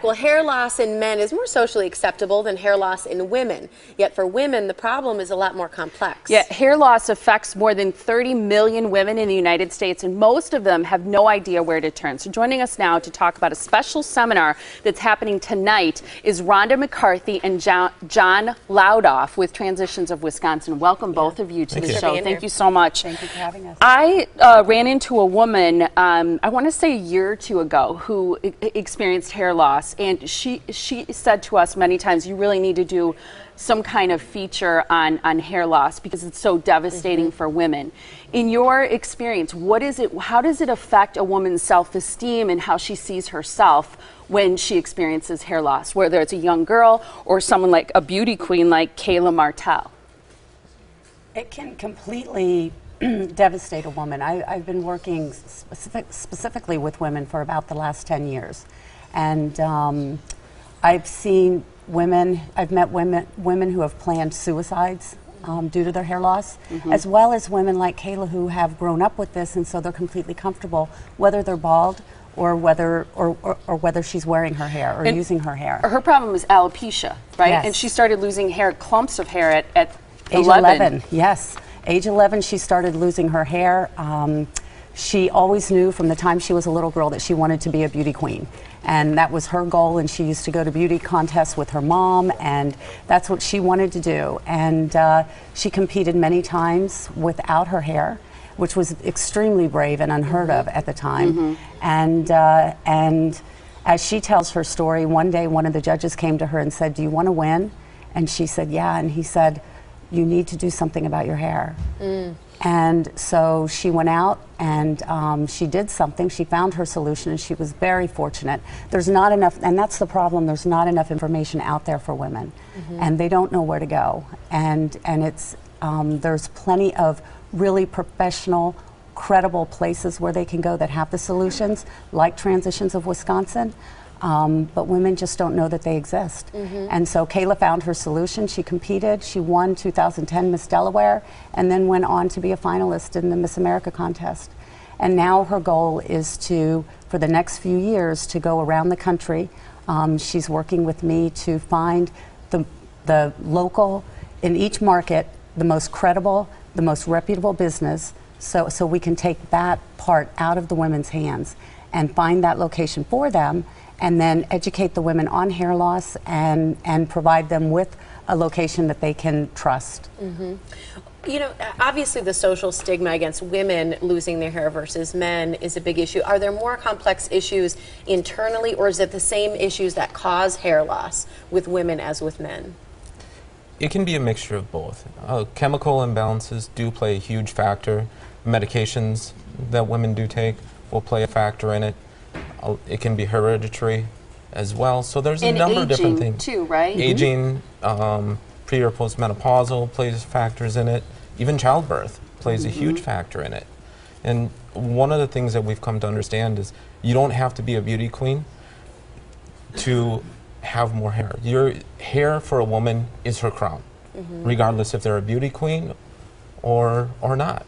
Well, hair loss in men is more socially acceptable than hair loss in women. Yet for women, the problem is a lot more complex. Yeah, hair loss affects more than 30 million women in the United States, and most of them have no idea where to turn. So joining us now to talk about a special seminar that's happening tonight is Rhonda McCarthy and John Loudoff with Transitions of Wisconsin. Welcome both of you to the show. Thank you so much. Thank you for having us. I ran into a woman, I want to say a year or two ago, who experienced hair loss. And she said to us many times, you really need to do some kind of feature on hair loss because it's so devastating for women. In your experience, how does it affect a woman's self-esteem and how she sees herself when she experiences hair loss, whether it's a young girl or someone like a beauty queen like Kayla Martel? It can completely devastate a woman. I've been working specifically with women for about the last 10 years. And I've seen women, I've met women who have planned suicides due to their hair loss, as well as women like Kayla who have grown up with this and so they're completely comfortable, whether they're bald or whether she's wearing her hair or using her hair. Her problem is alopecia, right? Yes. And she started losing hair, clumps of hair at age 11. Yes, age 11 she started losing her hair. She always knew from the time she was a little girl that she wanted to be a beauty queen. And that was her goal, and she used to go to beauty contests with her mom, and that's what she wanted to do. And she competed many times without her hair, which was extremely brave and unheard of at the time. And as she tells her story, one day one of the judges came to her and said, "Do you want to win?" And she said, "Yeah." And he said, "You need to do something about your hair." And so she went out and she did something. She found her solution and she was very fortunate. There's not enough, and that's the problem, there's not enough information out there for women. And they don't know where to go. And it's, there's plenty of really professional, credible places where they can go that have the solutions, like Transitions of Wisconsin. But women just don't know that they exist. And so Kayla found her solution. She competed. She won 2010 Miss Delaware and then went on to be a finalist in the Miss America contest. And now her goal is to, for the next few years, to go around the country. She's working with me to find the local, in each market, the most credible, the most reputable business so we can take that part out of the women's hands and find that location for them, and then educate the women on hair loss and provide them with a location that they can trust. You know, obviously the social stigma against women losing their hair versus men is a big issue. Are there more complex issues internally, or is it the same issues that cause hair loss with women as with men? It can be a mixture of both. Chemical imbalances do play a huge factor. Medications that women do take will play a factor in it. It can be hereditary as well. So there's a number of different things. Too, right? Aging, pre or postmenopausal plays factors in it. Even childbirth plays a huge factor in it. And one of the things that we've come to understand is you don't have to be a beauty queen to have more hair. Your hair for a woman is her crown, regardless if they're a beauty queen or not.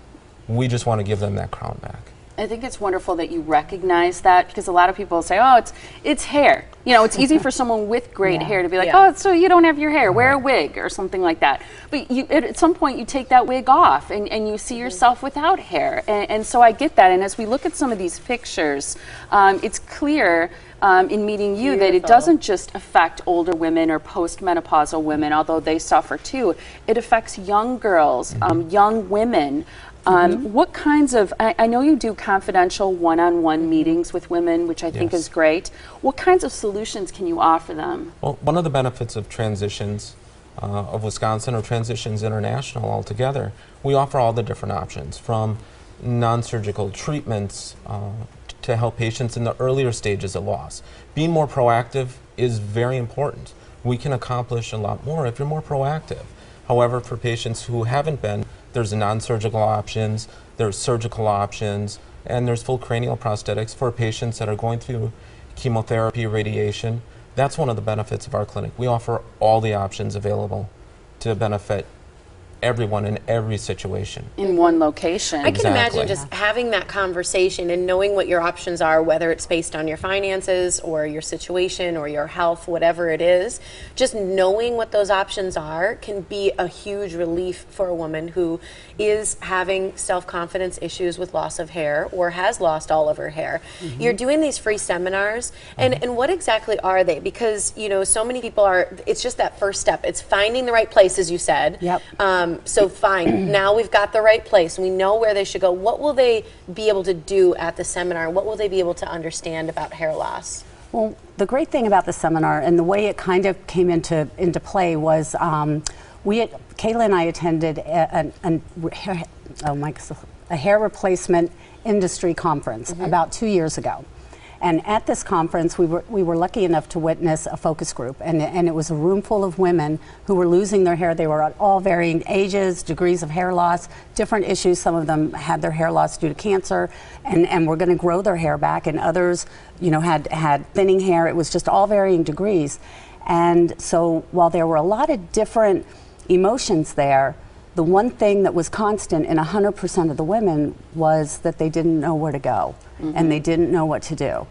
We just want to give them that crown back. I think it's wonderful that you recognize that, because a lot of people say, oh, it's hair. You know, it's easy for someone with great hair to be like, oh, so you don't have your hair, wear a wig or something like that. But at some point you take that wig off and you see yourself without hair. And so I get that. And as we look at some of these pictures, it's clear in meeting you that it doesn't just affect older women or postmenopausal women, although they suffer too. It affects young girls, young women. What kinds of, I know you do confidential one-on-one meetings with women, which I think is great. What kinds of solutions can you offer them? Well, one of the benefits of Transitions of Wisconsin, or Transitions International altogether, we offer all the different options, from non-surgical treatments to help patients in the earlier stages of loss. Being more proactive is very important. We can accomplish a lot more if you're more proactive. However, for patients who haven't been, there's non-surgical options, there's surgical options, and there's full cranial prosthetics for patients that are going through chemotherapy, radiation. That's one of the benefits of our clinic. We offer all the options available to benefit everyone in every situation. In one location. I can imagine Exactly. just having that conversation and knowing what your options are, whether it's based on your finances or your situation or your health, whatever it is. Just knowing what those options are can be a huge relief for a woman who is having self-confidence issues with loss of hair or has lost all of her hair. You're doing these free seminars, and what exactly are they? Because, you know, so many people are, it's just that first step. It's finding the right place, as you said. Yep. So fine, now we've got the right place. We know where they should go. What will they be able to do at the seminar? What will they be able to understand about hair loss? Well, the great thing about the seminar and the way it kind of came into play was Kayla and I attended a hair replacement industry conference about 2 years ago. And at this conference, we were lucky enough to witness a focus group, and it was a room full of women who were losing their hair. They were at all varying ages, degrees of hair loss, different issues. Some of them had their hair loss due to cancer, and were going to grow their hair back, and others, you know, had thinning hair. It was just all varying degrees. And so while there were a lot of different emotions there, the one thing that was constant in 100% of the women was that they didn't know where to go, and they didn't know what to do.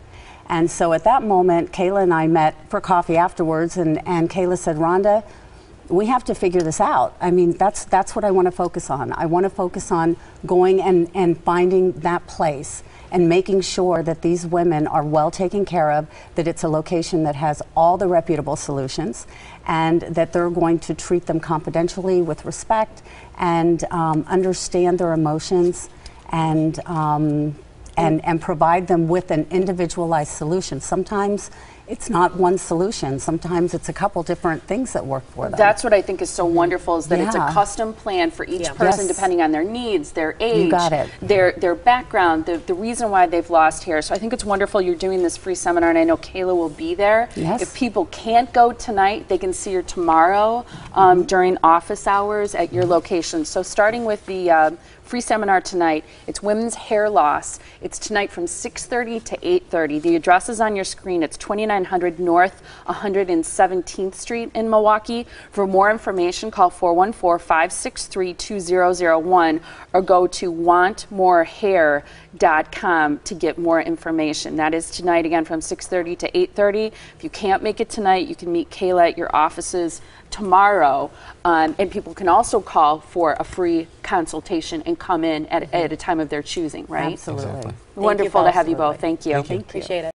And so at that moment, Kayla and I met for coffee afterwards, and Kayla said, Rhonda, we have to figure this out. I mean, that's what I want to focus on. I want to focus on going and finding that place and making sure that these women are well taken care of, that it's a location that has all the reputable solutions, and that they're going to treat them confidentially with respect and understand their emotions and provide them with an individualized solution. Sometimes it's not one solution. Sometimes it's a couple different things that work for them. That's what I think is so wonderful, is that it's a Yeah. custom plan for each person, Yes. depending on their needs, their age, got it. their background, the reason why they've lost hair. So I think it's wonderful you're doing this free seminar, and I know Kayla will be there. Yes. If people can't go tonight, they can see her tomorrow during office hours at your location. So starting with the free seminar tonight, it's women's hair loss. It's tonight from 6:30 to 8:30. The address is on your screen. It's 2900 North 117th Street in Milwaukee. For more information, call 414-563-2001 or go to wantmorehair.com to get more information. That is tonight again from 6:30 to 8:30. If you can't make it tonight, you can meet Kayla at your offices tomorrow, and people can also call for a free consultation and come in at a time of their choosing, right? Absolutely. Exactly. Wonderful to have you both. Absolutely. Thank you. Thank you. Appreciate it.